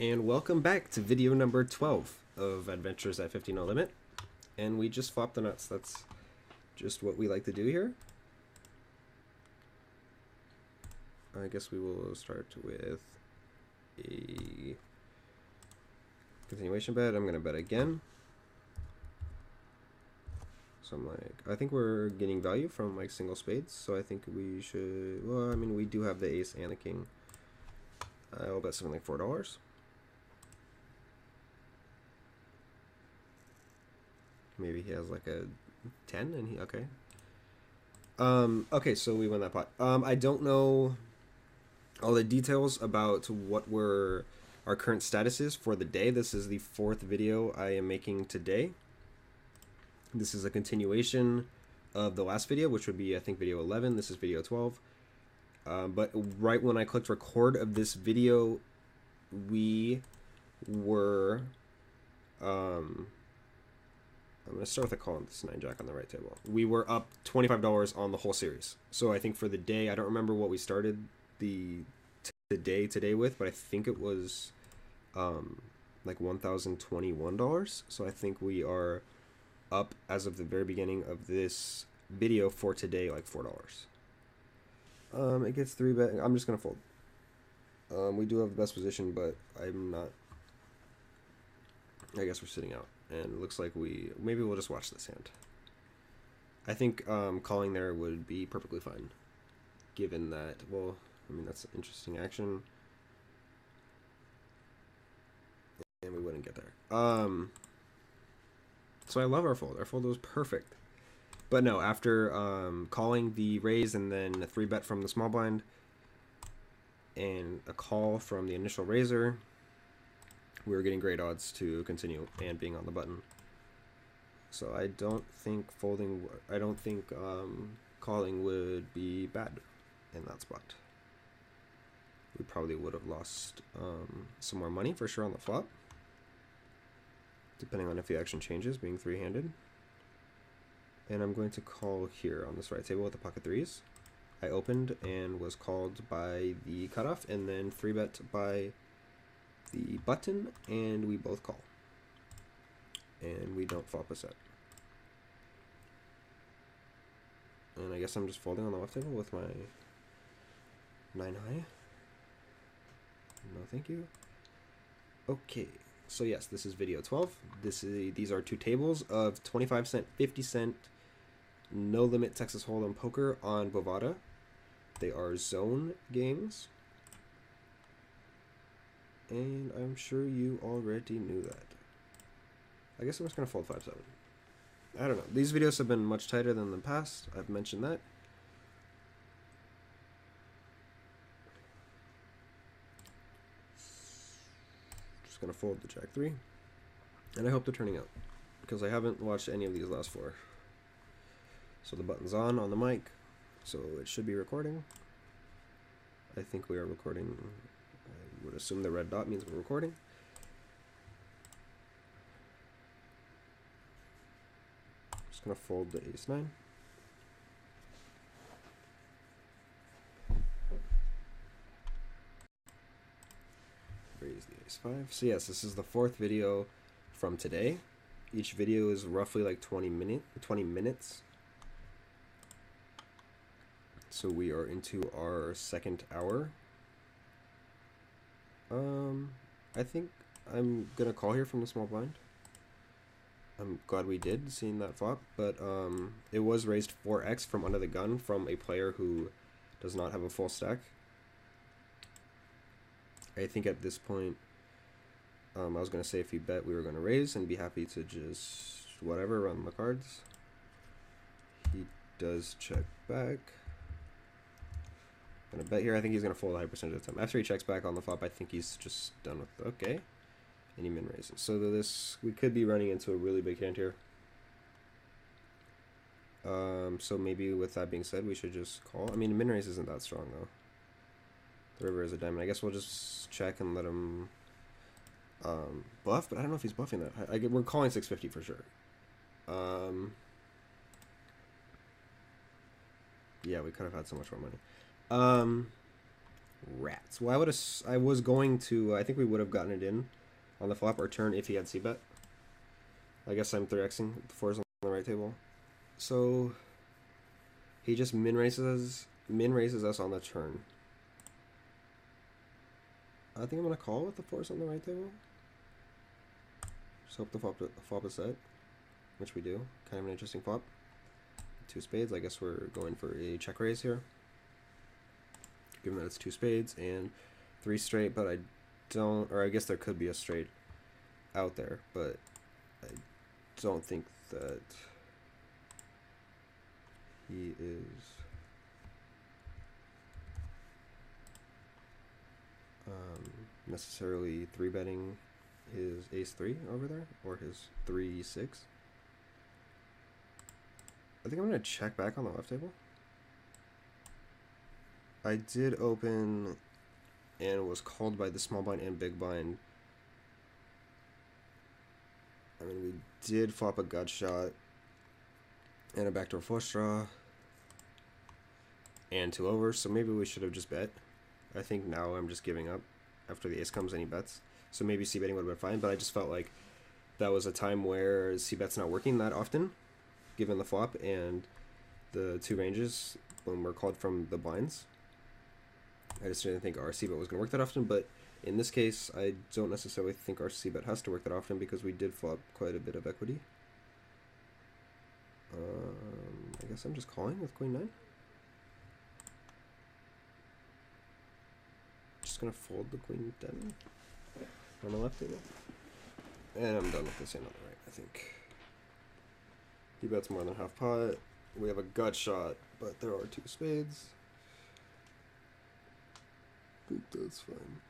And welcome back to video number 12 of Adventures at 50 No Limit. And we just flopped the nuts. That's just what we like to do here. I guess we will start with a continuation bet. I'm going to bet again. So I'm like, I think we're getting value from like single spades. So I think we should, well, I mean, we do have the ace and the king. I'll bet something like $4. Maybe he has like a 10 and he, okay. Okay, so we won that pot. I don't know all the details about what our current status is for the day. This is the fourth video I am making today. This is a continuation of the last video, which would be, I think, video 11. This is video 12. But right when I clicked record of this video, we were, I'm going to start with a call on this 9-jack on the right table. We were up $25 on the whole series. So I think for the day, I don't remember what we started the today with, but I think it was like $1,021. So I think we are up as of the very beginning of this video for today like $4. It gets 3 bet. I'm just going to fold. We do have the best position, but I'm not. I guess we're sitting out. And it looks like maybe we'll just watch this hand. I think calling there would be perfectly fine. Given that, well, I mean, that's an interesting action. And we wouldn't get there. So I love our fold. Our fold was perfect. But no, after calling the raise and then a 3 bet from the small blind and a call from the initial raiser, we were getting great odds to continue and being on the button. So I don't think calling would be bad in that spot. We probably would have lost some more money for sure on the flop, depending on if the action changes, being 3-handed. And I'm going to call here on this right table with the pocket 3s. I opened and was called by the cutoff, and then 3-bet by the button, and we both call. And we don't flop a set. And I guess I'm just folding on the left table with my 9 high. No, thank you. Okay, so yes, this is video 12. These are 2 tables of 25-cent, 50-cent, no limit Texas Hold'em poker on Bovada. They are zone games. And I'm sure you already knew that. I guess I'm just going to fold 5-7. I don't know. These videos have been much tighter than the past. I've mentioned that. Just going to fold the Jack 3. And I hope they're turning out, because I haven't watched any of these last 4. So the button's on the mic, so it should be recording. I think we are recording. I would assume the red dot means we're recording. Just gonna fold the ace-9. Raise the ace-5. So yes, this is the 4th video from today. Each video is roughly like 20 minutes. So we are into our 2nd hour. I think I'm gonna call here from the small blind. I'm glad we did, seeing that flop, but it was raised 4x from under the gun from a player who does not have a full stack. I think at this point, I was gonna say if he bet, we were gonna raise and be happy to just whatever run the cards. He does check back. Gonna bet here. I think he's gonna fold a high percentage of the time. After he checks back on the flop, I think he's just done with okay. And he min raises. So we could be running into a really big hand here. So maybe with that being said, we should just call. I mean, min raise isn't that strong though. The river is a diamond. I guess we'll just check and let him bluff, but I don't know if he's bluffing that. We're calling 650 for sure. Yeah, we could have had so much more money. Rats. Well, I was going to. I think we would have gotten it in on the flop or turn if he had c-bet. I guess I'm 3xing. The 4's on the right table. So he just min raises us on the turn. I think I'm gonna call with the 4's on the right table. Just hope the flop is set, which we do. Kind of an interesting flop. 2 spades. I guess we're going for a check raise here, given that it's 2 spades and 3 straight. But I don't, or I guess there could be a straight out there, but I don't think that he is necessarily 3-betting his ace-3 over there, or his 3-6. I think I'm going to check back on the left table. I did open and was called by the small blind and big blind. I mean, we did flop a gut shot and a backdoor flush draw and 2 overs, so maybe we should have just bet. I think now I'm just giving up after the ace comes and he bets. So maybe c-betting would have been fine, but I just felt like that was a time where c-bet's not working that often, given the flop and the 2 ranges when we're called from the blinds. I just didn't think our c-bet was going to work that often, but in this case, I don't necessarily think our c-bet has to work that often because we did flop quite a bit of equity. I guess I'm just calling with queen 9. Just going to fold the queen 10 on the left table. And I'm done with this hand on the right, I think. He bets more than half pot. We have a gut shot, but there are 2 spades. I think that's fine.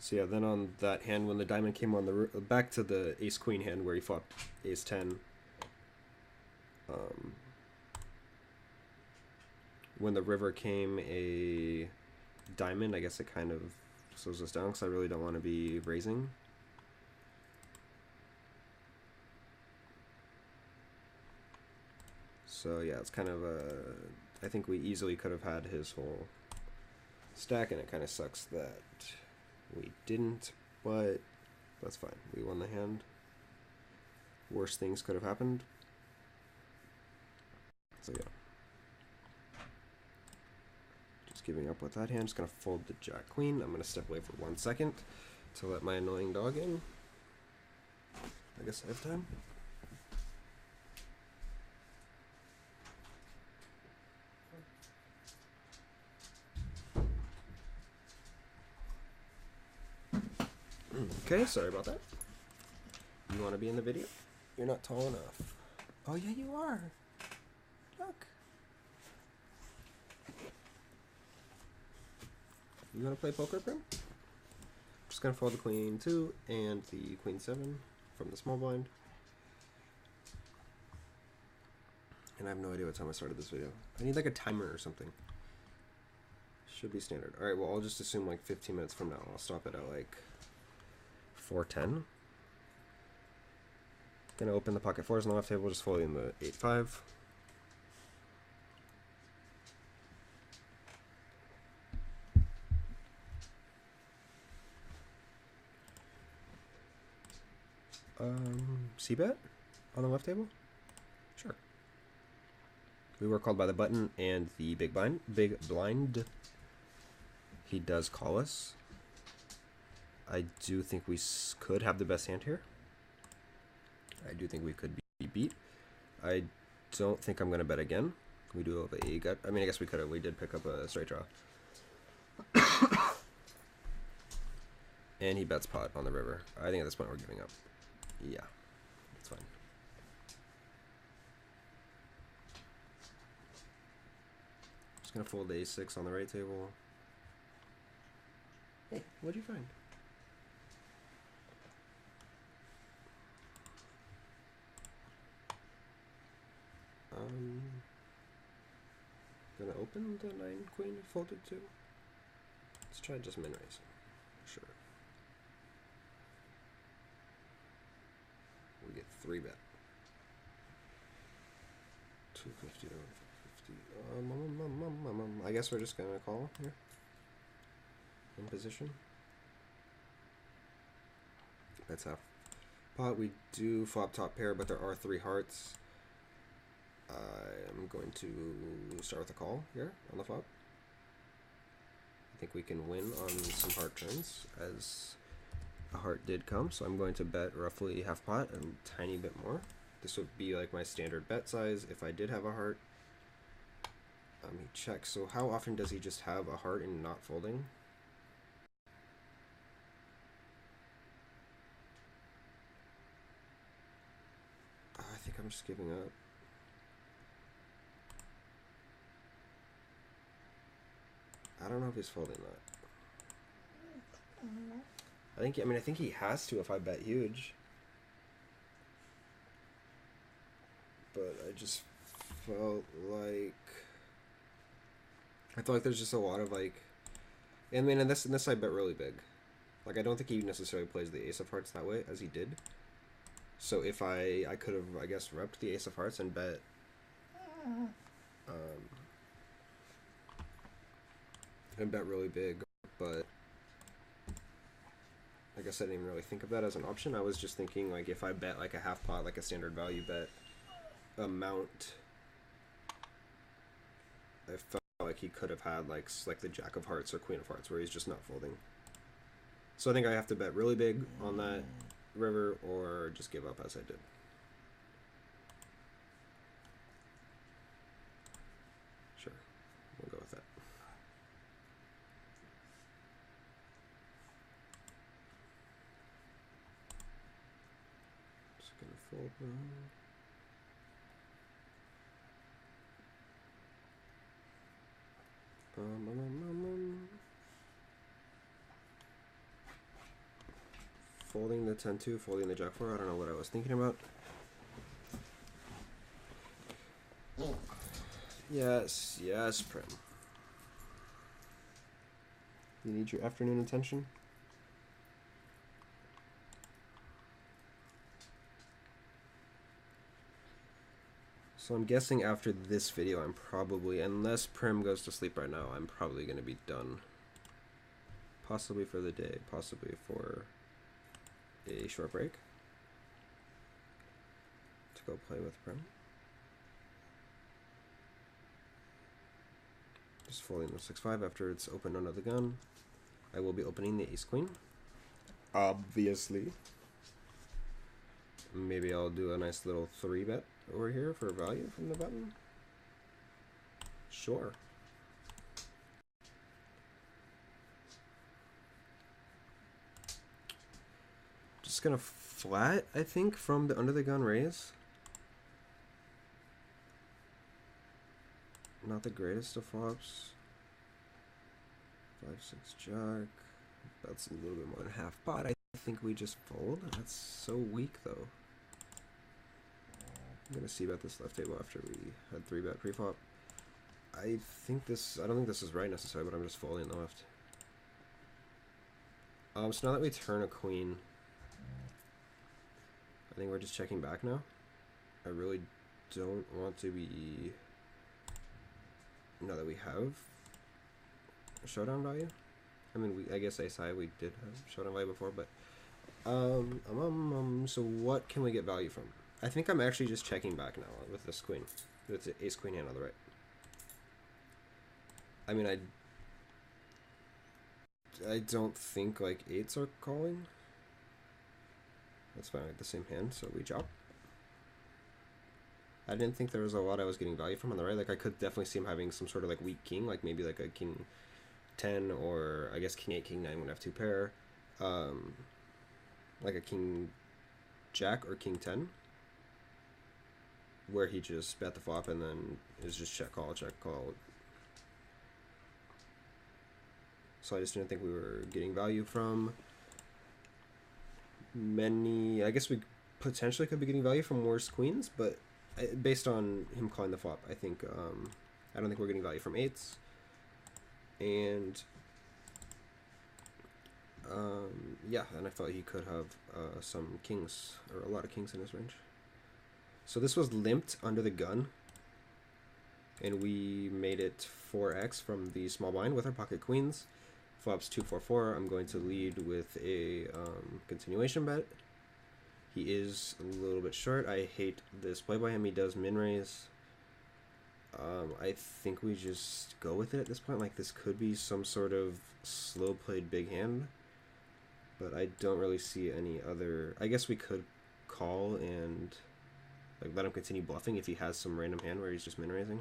So yeah, then on that hand, when the diamond came on the back to the ace-queen hand where he flopped ace-10, when the river came a diamond, I guess it kind of slows us down because I really don't want to be raising. So yeah, it's kind of a... I think we easily could have had his whole stack, and it kind of sucks that we didn't, but that's fine. We won the hand. Worse things could have happened. So yeah. Just giving up with that hand. Just going to fold the jack queen. I'm going to step away for 1 second to let my annoying dog in. I guess I have time. Okay, sorry about that. You want to be in the video? You're not tall enough. Oh yeah, you are. Look. You want to play poker, Prim? Just gonna fold the queen 2 and the queen 7 from the small blind. And I have no idea what time I started this video. I need like a timer or something. Should be standard. Alright, well I'll just assume like 15 minutes from now. I'll stop it at like 4:10. Gonna open the pocket 4s on the left table, just folding the 8-5. C-bet on the left table? Sure. We were called by the button and the big blind. He does call us. I do think we could have the best hand here. I do think we could be beat. I don't think I'm going to bet again. We do have a gut. I mean, I guess we could have. We did pick up a straight draw. And he bets pot on the river. I think at this point we're giving up. Yeah, that's fine. Just going to fold the a6 on the right table. Hey, what'd you find? Gonna open the 9 queen folded to. Let's try just min raise. Sure. We get 3 bet. 250 to 150. I guess we're just gonna call here. In position. That's half pot. We do flop top pair, but there are 3 hearts. I'm going to start with a call here on the flop. I think we can win on some heart turns, as a heart did come, so I'm going to bet roughly half pot, a tiny bit more. This would be like my standard bet size if I did have a heart. He checks. So how often does he just have a heart and not folding? I think I'm just giving up. I don't know if he's folding that. I think he has to if I bet huge. But I just felt like there's just a lot of like, I mean, in this I bet really big. Like I don't think he necessarily plays the ace of hearts that way as he did. So if I could have, I guess, repped the ace of hearts and bet really big, but I guess I didn't even really think of that as an option. I was just thinking like if I bet like a half pot, like a standard value bet amount, I felt like he could have had like the jack of hearts or queen of hearts where he's just not folding. So I think I have to bet really big on that river or just give up as I did. Sure, we'll go with that. Just gonna fold now. Folding the 10-2, folding the jack-4. I don't know what I was thinking about. Yes, yes, Prim. You need your afternoon attention? So I'm guessing after this video, I'm probably, unless Prim goes to sleep right now, I'm probably going to be done. Possibly for the day, possibly for a short break to go play with Prim. Just folding the 6-5 after it's opened under the gun. I will be opening the ace-queen, obviously. Maybe I'll do a nice little 3-bet over here for value from the button. Sure. Just gonna flat, I think, from the under the gun raise. Not the greatest of flops. 5-6 jack. That's a little bit more than half pot. I think we just fold. That's so weak though. I'm gonna see about this left table after we had 3-bet pre-flop. I don't think this is right necessarily, but I'm just folding the left. So now that we turn a queen, I think we're just checking back now. I really don't want to be, now that we have a showdown value. I mean, I guess ace high we did have showdown value before, but so what can we get value from? I think I'm actually just checking back now with this queen. It's an ace queen hand on the right. I mean, I don't think like eights are calling. That's fine with the same hand, so we chop. I didn't think there was a lot I was getting value from on the right. Like I could definitely see him having some sort of like weak king, like maybe like a king 10 or I guess king 8, king 9 would have 2 pair. Like a king jack or king 10. Where he just bet the flop and then is just check call, check call. So I just didn't think we were getting value from many. I guess we potentially could be getting value from worse queens, but based on him calling the flop, I think I don't think we're getting value from eights. And yeah, and I thought he could have some kings or a lot of kings in his range. So this was limped under the gun. and we made it 4x from the small blind with our pocket queens. Flops 2-4-4. I'm going to lead with a continuation bet. He is a little bit short. I hate this play by him. He does min raise. I think we just go with it at this point. Like, this could be some sort of slow played big hand, but I don't really see any other. I guess we could call and like let him continue bluffing if he has some random hand where he's just min raising.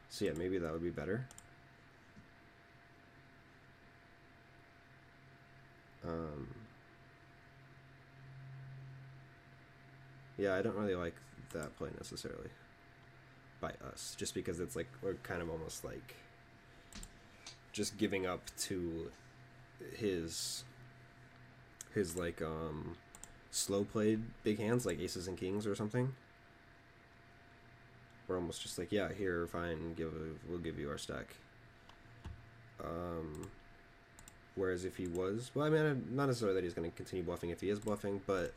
So yeah, maybe that would be better. Yeah, I don't really like that play necessarily by us, just because it's like we're kind of almost like just giving up to his like slow played big hands like aces and kings or something. We're almost just like, yeah, here, fine, we'll give you our stack. Whereas if he was, well, I mean, not necessarily that he's going to continue bluffing if he is bluffing, but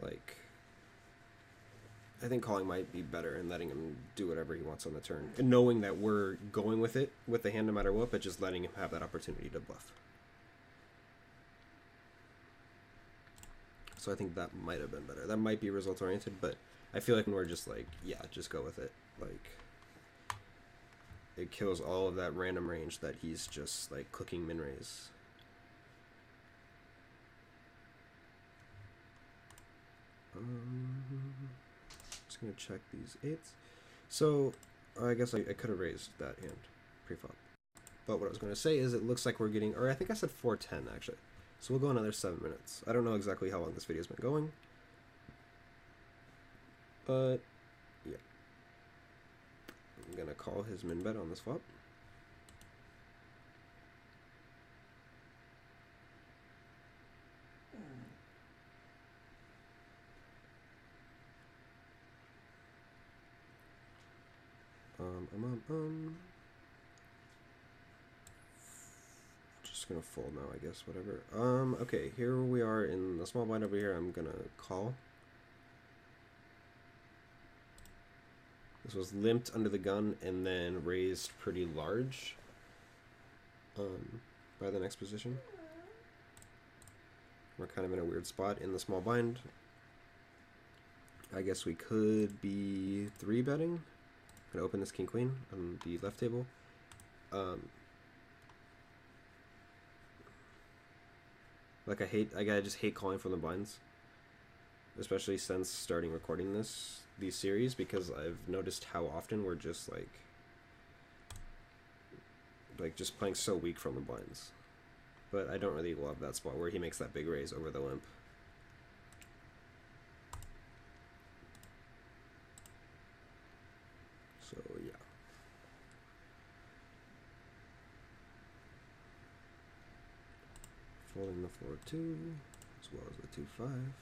like, I think calling might be better and letting him do whatever he wants on the turn, and knowing that we're going with it with the hand no matter what, but just letting him have that opportunity to bluff. So I think that might have been better. That might be result oriented, but I feel like when we're just like, yeah, just go with it. Like, it kills all of that random range that he's just like clicking min raise. Just gonna check these eights. So I guess I could have raised that hand pre-flop. But what I was gonna say is it looks like we're getting, or I think I said 410 actually. So we'll go another 7 minutes. I don't know exactly how long this video's been going, but yeah. I'm gonna call his min bet on this flop. Just gonna fold now, I guess, whatever. Okay, here we are in the small blind over here. I'm gonna call. This was limped under the gun and then raised pretty large by the next position. We're kind of in a weird spot in the small blind. I guess we could be 3-betting. I'm gonna open this king queen on the left table. Like I just hate calling from the blinds, especially since starting recording these series, because I've noticed how often we're just like just playing so weak from the blinds. But I don't really love that spot where he makes that big raise over the limp. So yeah. Folding the 4-2 as well as the 2-5.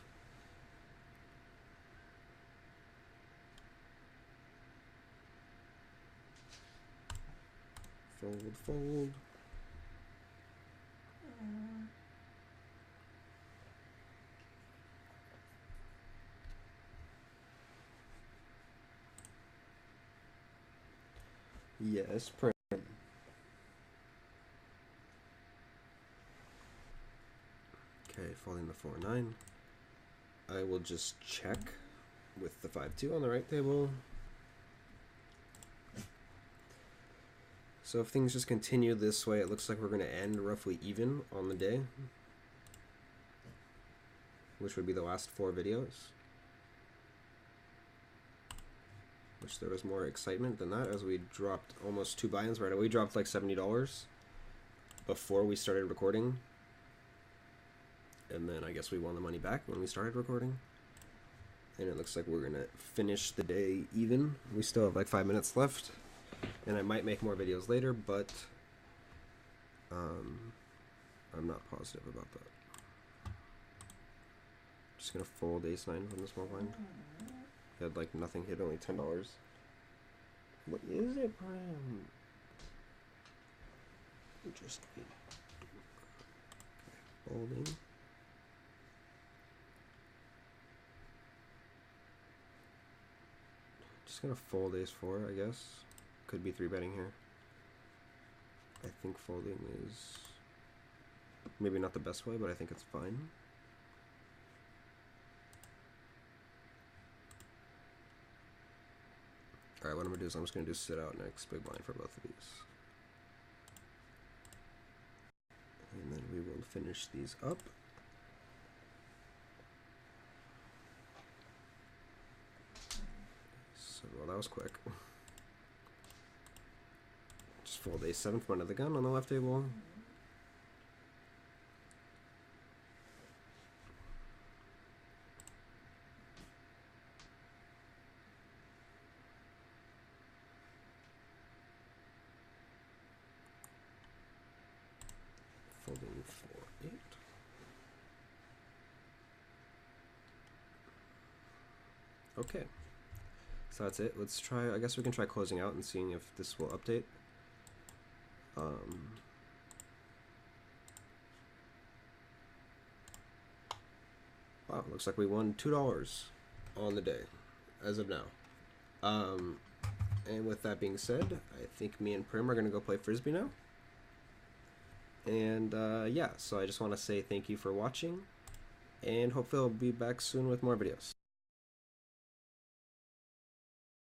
Fold. Yes, print. Okay, folding the 4-9. I will just check with the 5-2 on the right table. So if things just continue this way, it looks like we're going to end roughly even on the day, which would be the last 4 videos. Which there was more excitement than that, as we dropped almost 2 buy-ins right away. We dropped like $70 before we started recording. And then I guess we won the money back when we started recording. And it looks like we're going to finish the day even. We still have like 5 minutes left. And I might make more videos later, but I'm not positive about that. Just going to fold ace-9 from the small blind. Had like nothing hit, only $10. What is it, Bram? Just folding. Just gonna fold ace-4, I guess. Could be 3-betting here. I think folding is maybe not the best way, but I think it's fine. Alright, what I'm gonna do is I'm just gonna do sit out next big blind for both of these. And then we will finish these up. So, well, that was quick. Just fold ace-7 from under the gun on the left table. Folding 4-8. Okay. So that's it. Let's try, I guess we can try closing out and seeing if this will update. Wow, looks like we won $2 on the day, as of now. And with that being said, I think me and Prim are going to go play Frisbee now. And yeah, so I just want to say thank you for watching, and hopefully I'll be back soon with more videos.